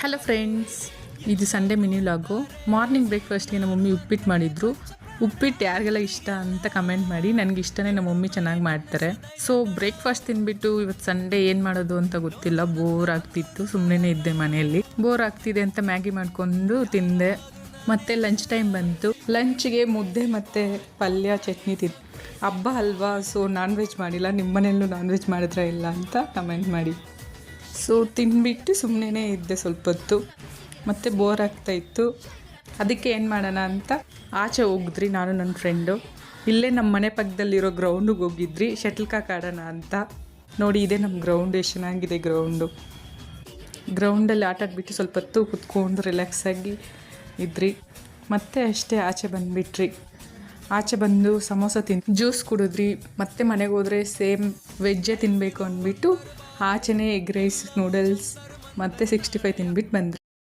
Hello friends, ಇದು Sunday mini vlog. Morning ಬ್ರೇಕ್ಫಾಸ್ಟ್ಗೆ ನಮ್ಮ mummy ಉಪ್ಪಿಟ್ಟು ಮಾಡಿದರು. ಉಪ್ಪಿಟ್ಟು ಯಾರಿಗೆಲ್ಲ ಇಷ್ಟ ಅಂತ ಕಮೆಂಟ್ ಮಾಡಿ. ನನಗೆ ಇಷ್ಟನೇ, ನಮ್ಮ ಮಮ್ಮಿ ಚೆನ್ನಾಗಿ ಮಾಡ್ತಾರೆ. ಸೊ ಬ್ರೇಕ್ಫಾಸ್ಟ್ ತಿಂದ್ಬಿಟ್ಟು ಇವತ್ತು ಸಂಡೇ ಏನು ಮಾಡೋದು ಅಂತ ಗೊತ್ತಿಲ್ಲ, ಬೋರ್ ಆಗ್ತಿತ್ತು. ಸುಮ್ಮನೆ ಇದ್ದೆ ಮನೆಯಲ್ಲಿ. ಬೋರ್ ಆಗ್ತಿದೆ ಅಂತ ಮ್ಯಾಗಿ ಮಾಡಿಕೊಂಡು ತಿಂದೆ. ಮತ್ತು ಲಂಚ್ ಟೈಮ್ ಬಂತು. ಲಂಚ್ಗೆ ಮುದ್ದೆ ಮತ್ತು ಪಲ್ಯ ಚಟ್ನಿ ತಿಂದು. ಹಬ್ಬ ಅಲ್ವಾ, ಸೊ ನಾನ್ ವೆಜ್ ಮಾಡಿಲ್ಲ. ನಿಮ್ಮ ಮನೆಯಲ್ಲೂ ನಾನ್ ವೆಜ್ ಮಾಡಿದ್ರೆ ಇಲ್ಲ ಅಂತ ಕಮೆಂಟ್ ಮಾಡಿ. ಸೊ ತಿಂದ್ಬಿಟ್ಟು ಸುಮ್ಮನೆ ಇದ್ದೆ ಸ್ವಲ್ಪ ಹೊತ್ತು. ಮತ್ತು ಬೋರ್ ಆಗ್ತಾಯಿತ್ತು. ಅದಕ್ಕೆ ಏನು ಮಾಡೋಣ ಅಂತ ಆಚೆ ಹೋಗಿದ್ರಿ ನಾನು ನನ್ನ ಫ್ರೆಂಡು. ಇಲ್ಲೇ ನಮ್ಮ ಮನೆ ಪಕ್ಕದಲ್ಲಿರೋ ಗ್ರೌಂಡಿಗೆ ಹೋಗಿದ್ರಿ, ಶಟಲ್ ಕಾಕ್ ಆಡೋಣ ಅಂತ. ನೋಡಿ, ಇದೇ ನಮ್ಮ ಗ್ರೌಂಡ್. ಎಷ್ಟು ಚೆನ್ನಾಗಿದೆ ಗ್ರೌಂಡಲ್ಲಿ ಆಟ ಆಡ್ಬಿಟ್ಟು ಸ್ವಲ್ಪ ಹೊತ್ತು ಕುತ್ಕೊಂಡು ರಿಲ್ಯಾಕ್ಸಾಗಿ ಇದ್ರಿ. ಮತ್ತೆ ಅಷ್ಟೇ ಆಚೆ ಬಂದುಬಿಟ್ರಿ. ಆಚೆ ಬಂದು ಸಮೋಸ ತಿಂದು ಜ್ಯೂಸ್ ಕುಡಿದ್ರಿ. ಮತ್ತೆ ಮನೆಗೆ ಹೋದರೆ ಸೇಮ್ ವೆಜ್ಜೇ ತಿನ್ನಬೇಕು ಅಂದ್ಬಿಟ್ಟು ಆಚೆನೇ ಎಗ್ ರೈಸ್, ನೂಡಲ್ಸ್ ಮತ್ತು 65 ತಿಂದ್ಬಿಟ್ಟು ಬಂದ್ರಿ.